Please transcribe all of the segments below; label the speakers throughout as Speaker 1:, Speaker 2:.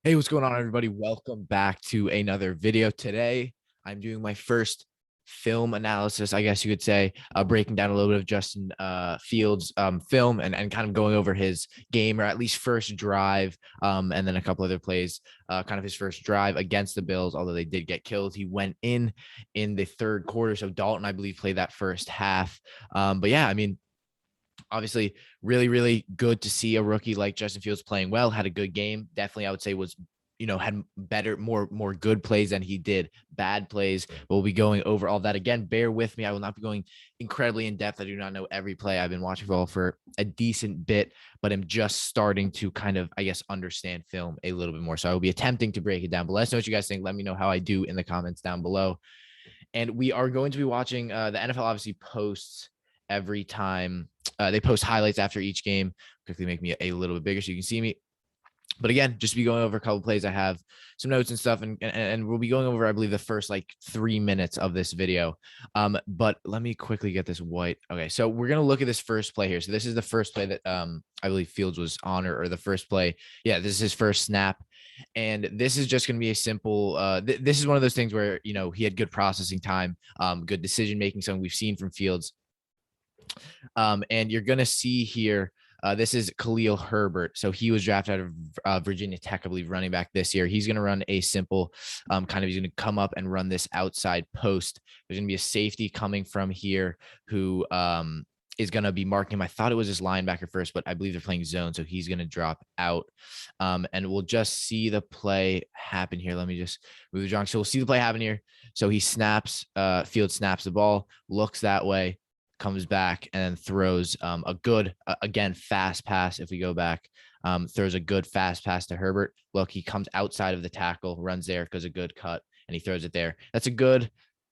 Speaker 1: Hey, what's going on, everybody? Welcome back to another video. Today, I'm doing my first film analysis, I guess you could say, breaking down a little bit of Justin Fields' film and kind of going over his game, or at least first drive, and then a couple other plays, kind of his first drive against the Bills, although they did get killed. He went in the third quarter, so Dalton, I believe, played that first half. But yeah, I mean, obviously really, really good to see a rookie like Justin Fields playing well, had a good game. Definitely, I would say was, had better, more good plays than he did bad plays. But we'll be going over all that again. Bear with me. I will not be going incredibly in depth. I do not know every play. I've been watching football for a decent bit, but I'm just starting to kind of, I guess, understand film a little bit more. So I will be attempting to break it down. But let us know what you guys think. Let me know how I do in the comments down below. And we are going to be watching the NFL obviously posts every time they post highlights after each game. Quickly make me a little bit bigger so you can see me. But again, just be going over a couple plays. I have some notes and stuff, and we'll be going over, I believe, the first like 3 minutes of this video. But let me quickly get this white. Okay, so we're gonna look at this first play here. So this is the first play that I believe Fields was on, or the first play. Yeah, this is his first snap. And this is just going to be a simple. This is one of those things where he had good processing time, good decision making, something we've seen from Fields. And you're going to see here, this is Khalil Herbert. So he was drafted out of Virginia Tech, I believe, running back this year. He's going to run a simple he's going to come up and run this outside post. There's going to be a safety coming from here who is going to be marking him. I thought it was his linebacker first, but I believe they're playing zone. So he's going to drop out. And we'll just see the play happen here. Let me just move the drawing. So we'll see the play happen here. So he snaps, Field snaps the ball, looks that way, comes back, and then throws a good, again, fast pass. If we go back, throws a good fast pass to Herbert. Look, he comes outside of the tackle, runs there, goes a good cut, and he throws it there. That's a good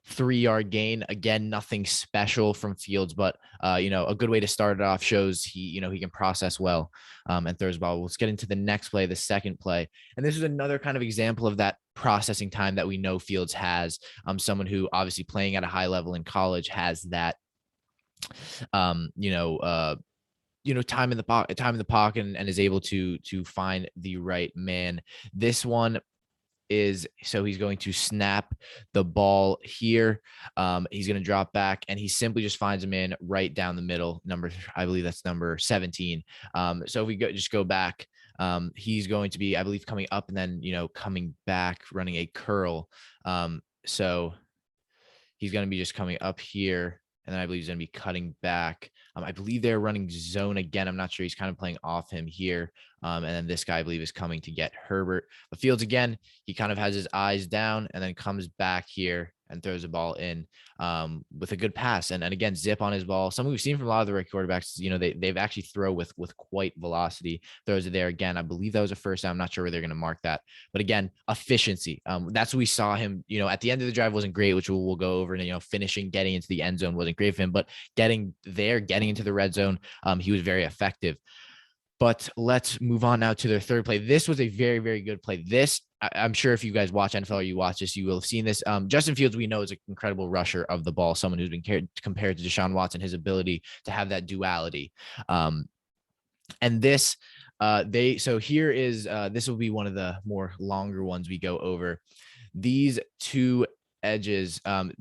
Speaker 1: 3-yard gain. Again, nothing special from Fields, but a good way to start it off. Shows he can process well, and throws the ball. Let's get into the next play, the second play, and this is another kind of example of that processing time that we know Fields has. Someone who obviously playing at a high level in college has that um, you know, uh, time in the pocket, and is able to find the right man. This one is, so he's going to snap the ball here. He's going to drop back, and he simply just finds a man right down the middle. I believe that's number 17. So if we go back, he's going to be, I believe, coming up and then coming back, running a curl. So he's going to be just coming up here, and then I believe he's going to be cutting back. I believe they're running zone again. I'm not sure. He's kind of playing off him here. And then this guy, I believe, is coming to get Herbert. But Fields, again, he kind of has his eyes down and then comes back here and throws the ball in with a good pass. And again, zip on his ball. Something we've seen from a lot of the rookie quarterbacks, they've actually throw with quite velocity. Throws it there again. I believe that was a first down. I'm not sure where they're going to mark that. But again, efficiency. That's what we saw him, at the end of the drive wasn't great, which we'll go over. And, finishing, getting into the end zone wasn't great for him. But getting into the red zone, he was very effective. But let's move on now to their third play. This was a very, very good play. I'm sure if you guys watch NFL or you watch this, you will have seen this. Justin Fields, we know, is an incredible rusher of the ball, someone who's been compared to Deshaun Watson, his ability to have that duality. And this, so here is, this will be one of the more longer ones we go over. These two edges, I'm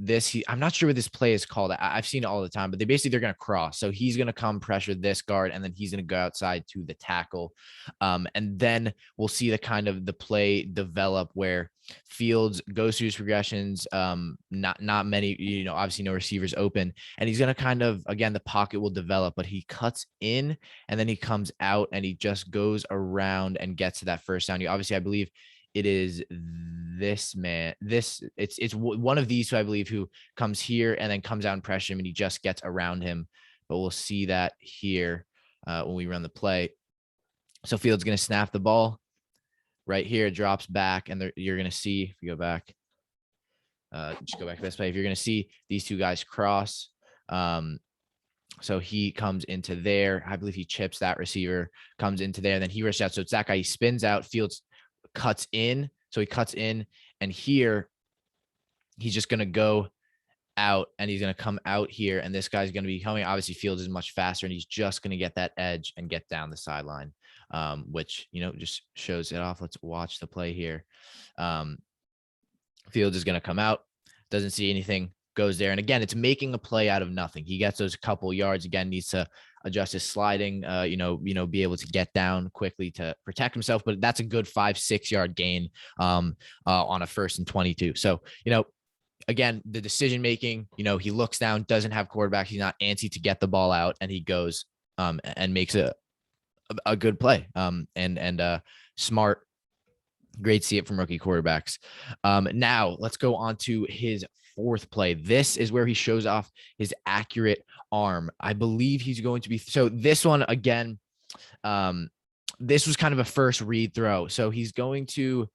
Speaker 1: not sure what this play is called. I've seen it all the time, but they're going to cross. So he's going to come pressure this guard, and then he's going to go outside to the tackle. And then we'll see the play develop where Fields goes through his progressions. Not many, obviously no receivers open, and he's going to again, the pocket will develop, but he cuts in and then he comes out and he just goes around and gets to that first down. I believe it is this man. It's one of these two, I believe, who comes here and then comes out and pressure him, and he just gets around him. But we'll see that here when we run the play. So Fields going to snap the ball right here, drops back, and you're going to see, if you go back, just go back to this play. If you're going to see these two guys cross, so he comes into there. I believe he chips that receiver, comes into there, and then he rushes out. So it's that guy. He spins out. Fields cuts in. So he cuts in, and here he's just going to go out, and he's going to come out here, and this guy's going to be coming. Obviously, Fields is much faster, and he's just going to get that edge and get down the sideline. which, just shows it off. Let's watch the play here. Fields is going to come out, doesn't see anything, goes there. And again, it's making a play out of nothing. He gets those couple yards, again, needs to adjust his sliding, be able to get down quickly to protect himself. But that's a good 5-6 yard gain on a 1st and 22. So, again, the decision making, he looks down, doesn't have quarterback. He's not antsy to get the ball out, and he goes and makes a good play. And smart. Great to see it from rookie quarterbacks. Now let's go on to his 4th play. This is where he shows off his accurate arm. I believe he's going to be, so this one again, this was kind of a first read throw. So he's going to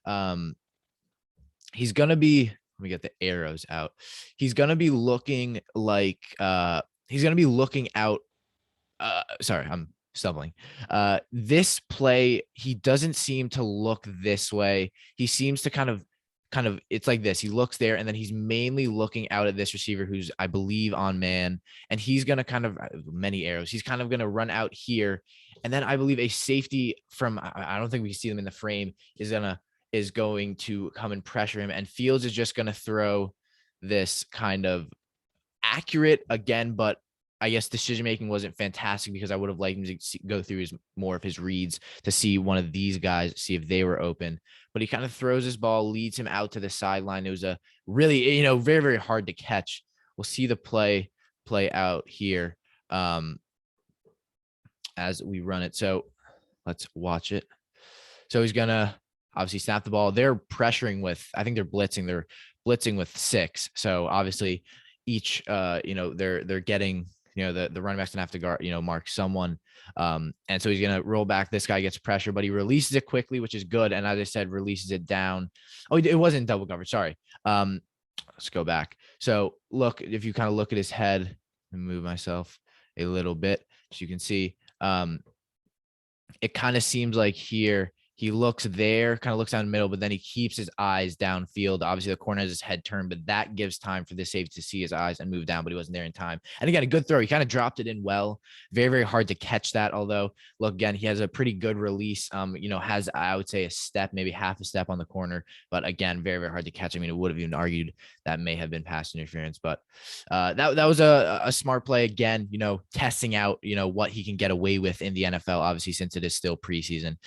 Speaker 1: be, let me get the arrows out. He's going to be looking like, he's going to be looking out. Sorry, I'm stumbling. This play, he doesn't seem to look this way. He seems to kind of, it's like this. He looks there, and then he's mainly looking out at this receiver who's, I believe, on man. And he's going to kind of, many arrows. He's kind of going to run out here. And then I believe a safety from, I don't think we can see them in the frame, is going to come and pressure him. And Fields is just going to throw this kind of accurate again, but I guess decision-making wasn't fantastic because I would have liked him to go through more of his reads to see one of these guys, see if they were open. But he kind of throws his ball, leads him out to the sideline. It was a really, very, very hard to catch. We'll see the play out here as we run it. So let's watch it. So he's going to obviously snap the ball. They're pressuring with, I think they're blitzing. They're blitzing with 6. So obviously each, they're getting, the running back's gonna have to guard, mark someone. And so he's gonna roll back. This guy gets pressure, but he releases it quickly, which is good. And as I said, releases it down. Oh, it wasn't double coverage. Sorry. Let's go back. So look, if you kind of look at his head, and move myself a little bit, so you can see, it kind of seems like here he looks there, kind of looks down the middle, but then he keeps his eyes downfield. Obviously, the corner has his head turned, but that gives time for the safety to see his eyes and move down, but he wasn't there in time. And again, a good throw. He kind of dropped it in well. Very, very hard to catch that. Although, look, again, he has a pretty good release. Has, I would say, a step, maybe half a step on the corner. But again, very, very hard to catch. I mean, it would have even argued that may have been pass interference. But that was a smart play. Again, testing out, what he can get away with in the NFL, obviously, since it is still preseason.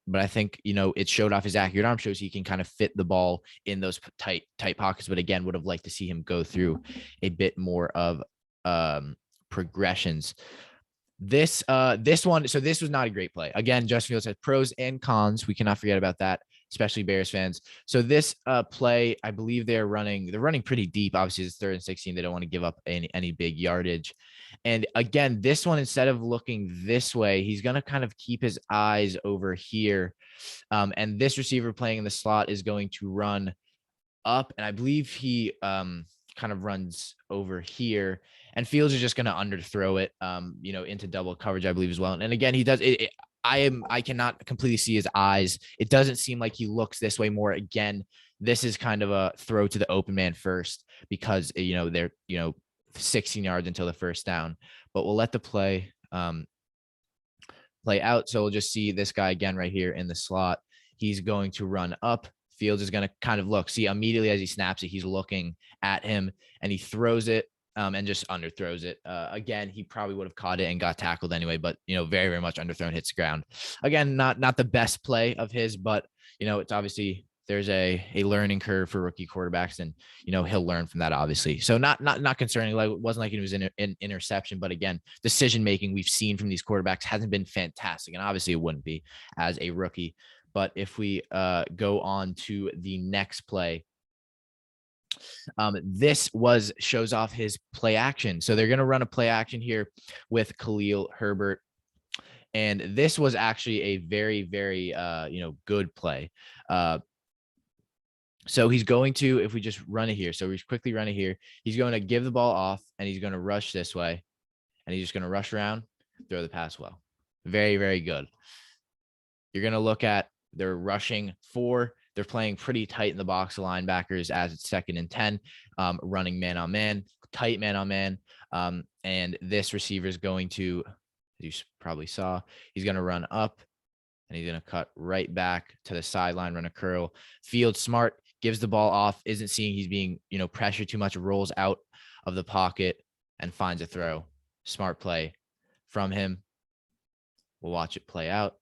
Speaker 1: But I think, it showed off his accurate arm, shows he can kind of fit the ball in those tight pockets. But again, would have liked to see him go through a bit more of progressions. This one, so this was not a great play. Again, Justin Fields has pros and cons. We cannot forget about that, especially Bears fans. So this play, I believe they're running pretty deep. Obviously, it's 3rd and 16. They don't want to give up any big yardage. And again, this one, instead of looking this way, he's going to kind of keep his eyes over here. And this receiver playing in the slot is going to run up. And I believe he kind of runs over here. And Fields is just going to underthrow it, into double coverage, I believe, as well. And again, he does it. I cannot completely see his eyes. It doesn't seem like he looks this way more. Again, this is kind of a throw to the open man first because, they're, 16 yards until the first down, but we'll let the play out. So we'll just see this guy again right here in the slot. He's going to run up. Fields is going to kind of see immediately as he snaps it, he's looking at him and he throws it. And just underthrows it. Again, he probably would have caught it and got tackled anyway, but, very, very much underthrown, hits the ground. Again, not the best play of his, but, it's obviously there's a learning curve for rookie quarterbacks and, he'll learn from that, obviously. So not concerning. Like, it wasn't like it was an interception, but again, decision-making we've seen from these quarterbacks hasn't been fantastic. And obviously it wouldn't be as a rookie. But if we go on to the next play, this shows off his play action. So they're going to run a play action here with Khalil Herbert. And this was actually a very, very, good play. So he's going to, if we just run it here, so we quickly run it here, he's going to give the ball off and he's going to rush this way and he's just going to rush around, throw the pass well. Very, very good. You're going to look at, they're rushing 4. They're playing pretty tight in the box, the linebackers, as it's 2nd and 10, running man on man, tight man on man. And this receiver is going to you probably saw. He's going to run up and he's going to cut right back to the sideline, run a curl. Fields smart, gives the ball off, isn't seeing he's being, pressured too much, rolls out of the pocket and finds a throw. Smart play from him. We'll watch it play out.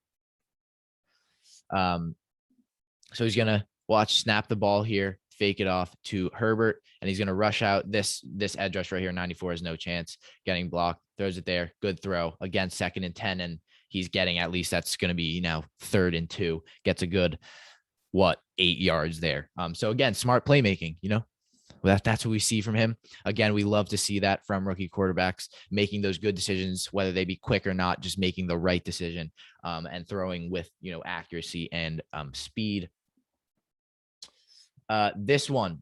Speaker 1: So he's going to snap the ball here, fake it off to Herbert, and he's going to rush out. This edge rush right here, 94 has no chance getting blocked. Throws it there. Good throw. Again, 2nd and 10, and he's getting at least that's going to be 3rd and 2. Gets a good 8 yards there. So again, smart playmaking. That's what we see from him. Again, we love to see that from rookie quarterbacks, making those good decisions, whether they be quick or not, just making the right decision and throwing with accuracy and speed. This one.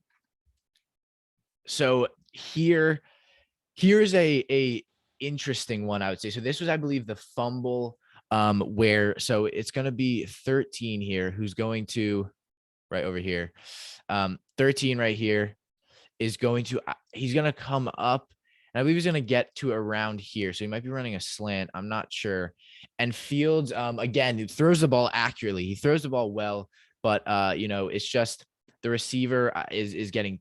Speaker 1: So here's a interesting one, I would say. So this was, I believe, the fumble where, so it's going to be 13 here, who's going to right over here. 13 right here is going to, he's going to come up, and I believe he's going to get to around here. So he might be running a slant. I'm not sure. And Fields, again, he throws the ball accurately. He throws the ball well, but it's just the receiver is getting,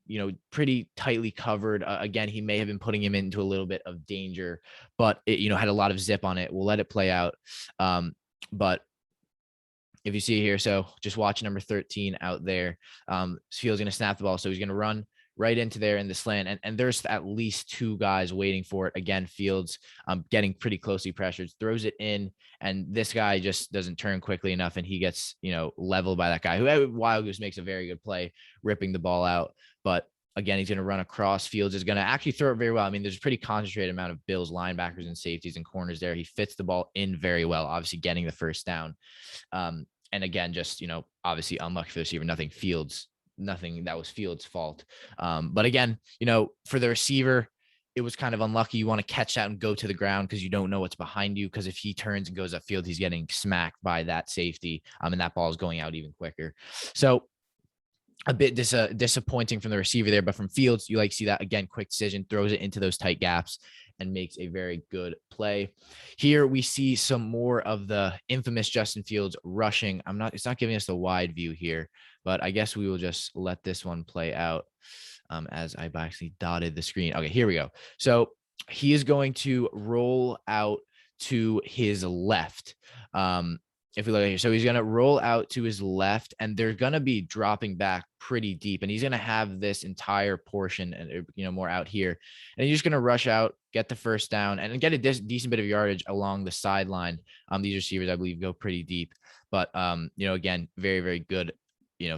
Speaker 1: pretty tightly covered. Again, he may have been putting him into a little bit of danger, but it, had a lot of zip on it. We'll let it play out. But if you see here, so just watch number 13 out there. Fields going to snap the ball. So he's going to run right into there in the slant. And there's at least 2 guys waiting for it. Again, Fields getting pretty closely pressured, throws it in, and this guy just doesn't turn quickly enough, and he gets, leveled by that guy who Wild Goose makes a very good play, ripping the ball out. But again, he's going to run across. Fields is going to actually throw it very well. I mean, there's a pretty concentrated amount of Bills linebackers and safeties and corners there. He fits the ball in very well, obviously getting the first down. And again, just, obviously unlucky for the receiver, nothing that was Fields' fault. But again, for the receiver, it was kind of unlucky. You want to catch that and go to the ground because you don't know what's behind you. Because if he turns and goes upfield, he's getting smacked by that safety. And that ball is going out even quicker. So a bit disappointing from the receiver there, but from Fields, you like see that again, quick decision, throws it into those tight gaps and makes a very good play. Here we see some more of the infamous Justin Fields rushing. It's not giving us the wide view here, but I guess we will just let this one play out as I've actually dotted the screen. Okay, here we go. So he is going to roll out to his left. If we look at here, so he's going to roll out to his left, and they're going to be dropping back pretty deep, and he's going to have this entire portion and more out here, and he's just going to rush out, get the first down, and get a decent bit of yardage along the sideline. These receivers, I believe, go pretty deep, but again, very, very good,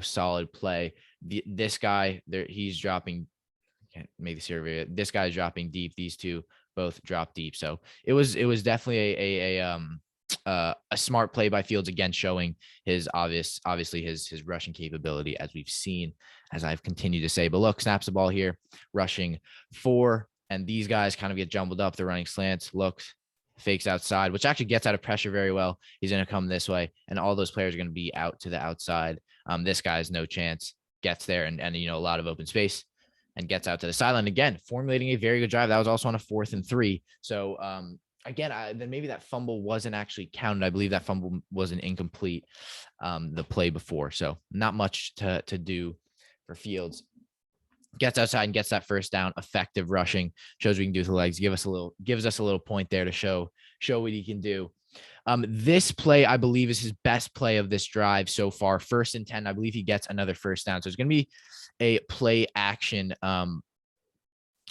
Speaker 1: solid play. This guy there, he's dropping. Can't make this here. This guy's dropping deep. These two both drop deep. So it was definitely a smart play by Fields, again showing his obviously his rushing capability, as we've seen, as I've continued to say. But look, snaps the ball here, rushing 4, and these guys kind of get jumbled up. They're running slants, looks, fakes outside, which actually gets out of pressure very well. He's going to come this way, and all those players are going to be out to the outside. This guy has no chance, gets there, and a lot of open space, and gets out to the sideline. Again, formulating a very good drive. That was also on a 4th and 3. So again, then maybe that fumble wasn't actually counted. I believe that fumble was an incomplete the play before. So not much to do for Fields. Gets outside and gets that first down. Effective rushing, shows we can do with the legs. Gives us a little point there to show what he can do. This play, I believe, is his best play of this drive so far. 1st and 10. I believe he gets another first down. So it's going to be a play action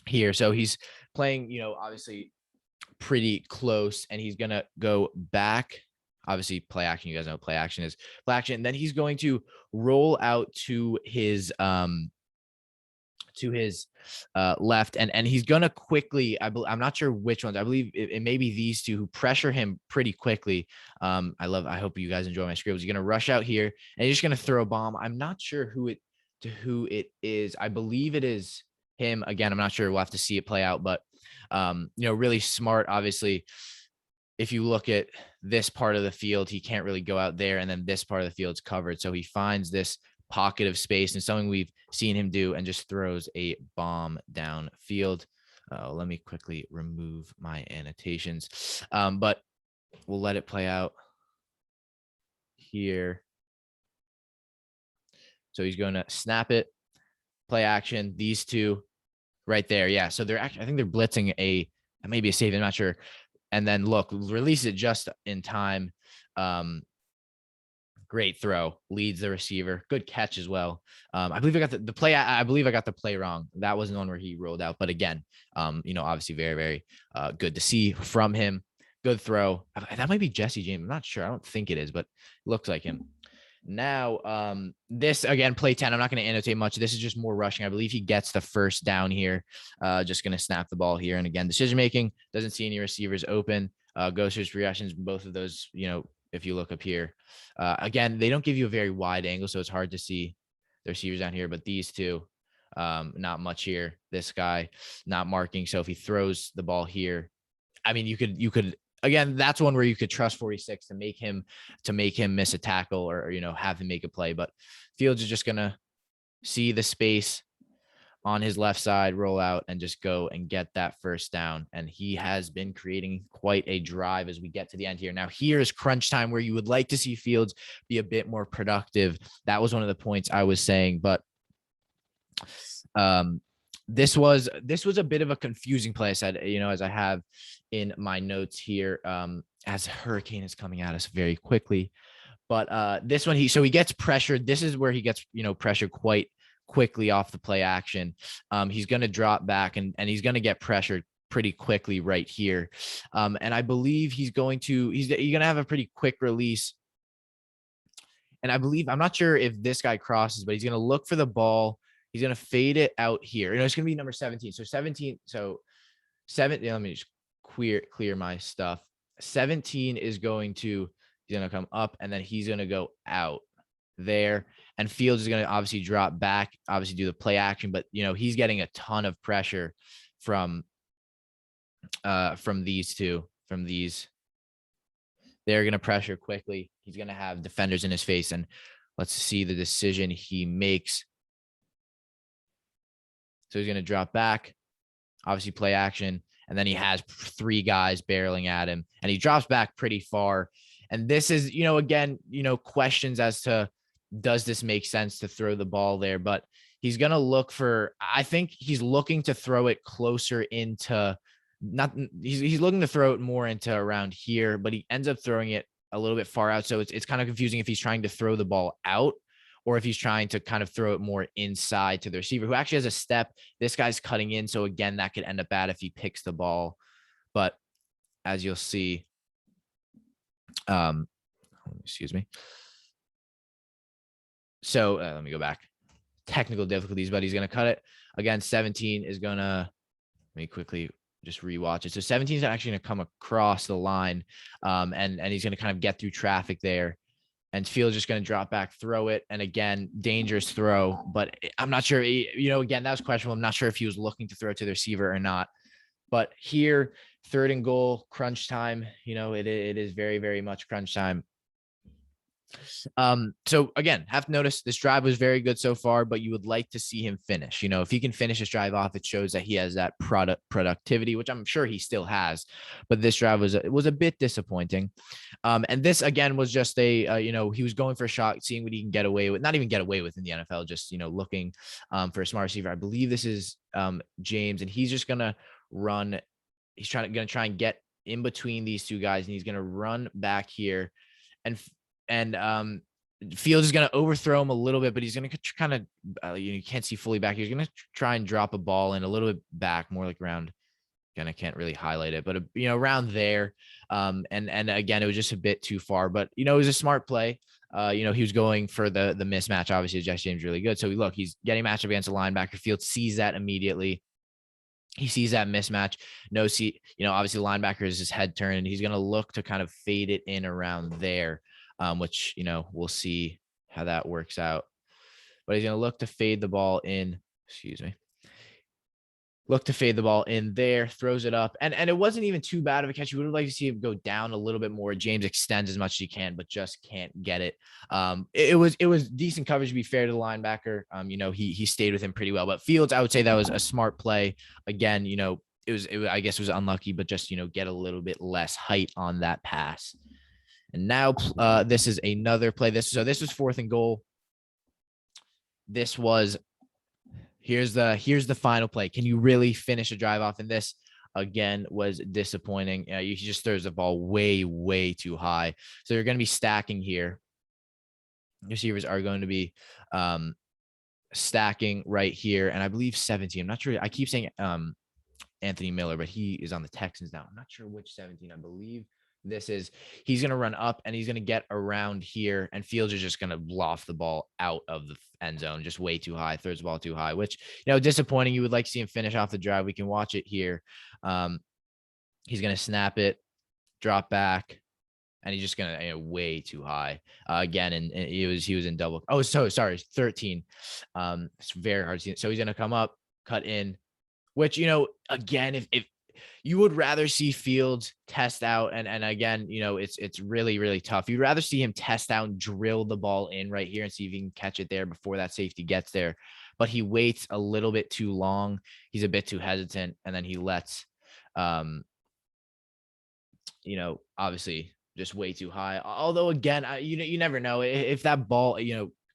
Speaker 1: here. So he's playing, obviously pretty close, and he's going to go back. Obviously, play action. You guys know what play action is. Play action. And then he's going to roll out to his left, and he's gonna quickly. I'm not sure which ones. I believe it may be these two who pressure him pretty quickly. I hope you guys enjoy my scribbles. He's gonna rush out here, and he's just gonna throw a bomb. I'm not sure who it is. I believe it is him. Again, I'm not sure. We'll have to see it play out, but really smart. Obviously, if you look at this part of the field, he can't really go out there, and then this part of the field's covered, so he finds this pocket of space, and something we've seen him do, and just throws a bomb downfield. Let me quickly remove my annotations. But We'll let it play out here. So he's going to snap it, play action. These two right there. Yeah. So they're actually, I think they're blitzing maybe a save. I'm not sure. And then look, release it just in time. Great throw, leads the receiver. Good catch as well. I believe I got the play. I believe I got the play wrong. That wasn't the one where he rolled out. But again, obviously very, very good to see from him. Good throw. That might be Jesse James. I'm not sure. I don't think it is, but it looks like him. Now, this again, play 10. I'm not going to annotate much. This is just more rushing. I believe he gets the first down here. Just going to snap the ball here. And again, decision making, doesn't see any receivers open. Goes to his reactions. Both of those, if you look up here, again, they don't give you a very wide angle, so it's hard to see the receivers down here. But these two, not much here. This guy not marking. So if he throws the ball here, I mean, you could again, that's one where you could trust 46 to make him miss a tackle or have him make a play. But Fields is just gonna see the space on his left side, roll out, and just go and get that first down. And he has been creating quite a drive as we get to the end here. Now, here's crunch time where you would like to see Fields be a bit more productive. That was one of the points I was saying, but this was a bit of a confusing play. I said, as I have in my notes here, as a hurricane is coming at us very quickly. But this one, he gets pressured. This is where he gets, pressured quite quickly off the play action. He's going to drop back and he's going to get pressured pretty quickly right here. And I believe he's going to have a pretty quick release. And I believe, I'm not sure if this guy crosses, but he's going to look for the ball. He's going to fade it out here. It's going to be number 17. So 17. So 7. Let me just clear my stuff. 17 is going to come up and then he's going to go out there. And Fields is going to obviously drop back, obviously do the play action, but he's getting a ton of pressure from these two, they're going to pressure quickly. He's going to have defenders in his face, and let's see the decision he makes. So he's going to drop back, obviously play action, and then he has 3 guys barreling at him, and he drops back pretty far. And this is, again, questions as to, does this make sense to throw the ball there? But he's going to look for, I think he's looking to throw it closer into, he's looking to throw it more into around here, but he ends up throwing it a little bit far out. So it's kind of confusing if he's trying to throw the ball out or if he's trying to kind of throw it more inside to the receiver who actually has a step. This guy's cutting in. So again, that could end up bad if he picks the ball. But as you'll see, excuse me. So let me go back. Technical difficulties, but he's going to cut it. Again, 17 is going to, let me quickly just rewatch it. So 17 is actually going to come across the line, and he's going to kind of get through traffic there. And Fields just going to drop back, throw it. And again, dangerous throw, but I'm not sure, again, that was questionable. I'm not sure if he was looking to throw to the receiver or not. But here, 3rd and goal, crunch time, it is very, very much crunch time. So again, have to notice this drive was very good so far, but you would like to see him finish. If he can finish this drive off, it shows that he has that productivity, which I'm sure he still has. But this drive was a bit disappointing. And this again was just he was going for a shot, seeing what he can get away with, not even get away with in the NFL, just looking for a smart receiver. I believe this is James, and he's just gonna run. He's gonna try and get in between these 2 guys, and he's gonna run back here, and Fields is going to overthrow him a little bit, but he's going to kind of, you can't see fully back. He's going to try and drop a ball in a little bit back, more like around, again, I can't really highlight it, but around there. And again, it was just a bit too far, but it was a smart play. He was going for the mismatch. Obviously, Jesse James really good. So look, he's getting matched up against a linebacker. Fields sees that immediately. He sees that mismatch. Obviously the linebacker is his head turn, and he's going to look to kind of fade it in around there. Which, we'll see how that works out. But he's going to look to fade the ball in, look to fade the ball in there, throws it up. And it wasn't even too bad of a catch. You would have liked to see him go down a little bit more. James extends as much as he can, but just can't get it. It was decent coverage, to be fair to the linebacker. He stayed with him pretty well. But Fields, I would say that was a smart play. Again, I guess it was unlucky, but just, get a little bit less height on that pass. And now this is another play. This was 4th and goal. This was here's the final play. Can you really finish a drive off? And this again was disappointing. He just throws the ball way too high. So you're going to be stacking here. Receivers are going to be stacking right here, and I believe 17. I'm not sure. I keep saying Anthony Miller, but he is on the Texans now. I'm not sure which 17. I believe he's going to run up and he's going to get around here, and Fields is just going to loft the ball out of the end zone, just way too high, throws the ball too high, which, disappointing. You would like to see him finish off the drive. We can watch it here. He's going to snap it, drop back, and he's just going to, way too high again. And he was in double. Oh, so sorry. 13. It's very hard to see. So he's going to come up, cut in, which, again, if you would rather see Fields test out, and again, it's really tough. You'd rather see him test out and drill the ball in right here and see if he can catch it there before that safety gets there. But he waits a little bit too long. He's a bit too hesitant, and then he lets, obviously just way too high. Although again, you never know if that ball,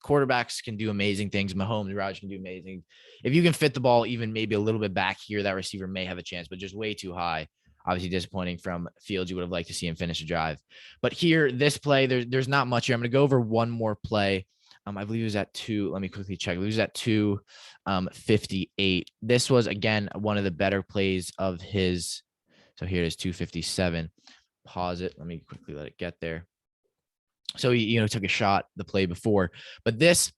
Speaker 1: quarterbacks can do amazing things. Mahomes, Rodgers can do amazing. If you can fit the ball even maybe a little bit back here, that receiver may have a chance, but just way too high. Obviously disappointing from Fields. You would have liked to see him finish a drive. But here, this play, there's not much here. I'm going to go over one more play. I believe it was at 2. Let me quickly check. It was at 2:58. This was, again, one of the better plays of his. So here it is, 2:57. Pause it. Let me quickly let it get there. So he, took a shot the play before, but this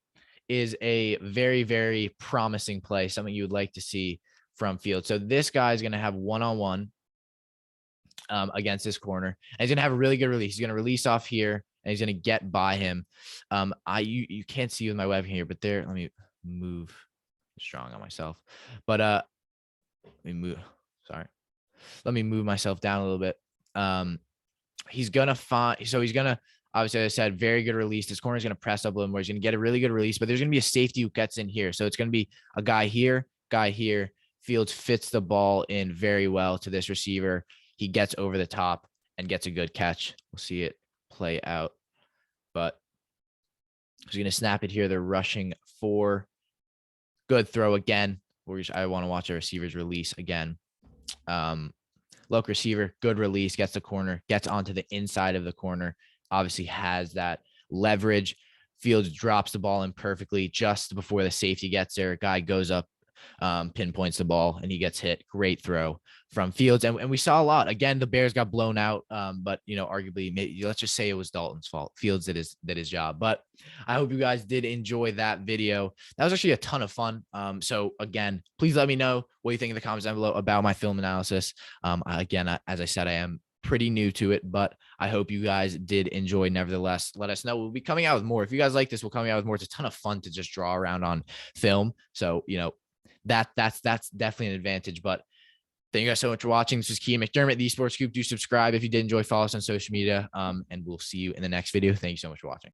Speaker 1: is a very promising play, something you would like to see from Fields. So this guy is going to have one-on-one against this corner, and he's going to have a really good release. He's going to release off here, and he's going to get by him. You can't see with my web here, but there, let me move strong on myself, but let me move. Sorry. Let me move myself down a little bit. He's going to find, so he's going to, obviously, as I said, very good release. This corner is going to press up a little more. He's going to get a really good release, but there's going to be a safety who gets in here. So it's going to be a guy here. Fields fits the ball in very well to this receiver. He gets over the top and gets a good catch. We'll see it play out. But he's going to snap it here. They're rushing 4. Good throw again. I want to watch a receiver's release again. Look, receiver, good release, gets the corner, gets onto the inside of the corner. Obviously has that leverage. Fields drops the ball in perfectly just before the safety gets there. Guy goes up, pinpoints the ball, and he gets hit. Great throw from Fields. And we saw a lot. Again, the Bears got blown out, but, arguably, maybe, let's just say it was Dalton's fault. Fields did his job. But I hope you guys did enjoy that video. That was actually a ton of fun. So, again, please let me know what you think in the comments down below about my film analysis. Again, as I said, I am pretty new to it, but I hope you guys did enjoy. Nevertheless, let us know. We'll be coming out with more. If you guys like this, we'll come out with more. It's a ton of fun to just draw around on film. So, that's definitely an advantage. But thank you guys so much for watching. This is Kean McDermott, the Sports Scoop. Do subscribe if you did enjoy. Follow us on social media. And we'll see you in the next video. Thank you so much for watching.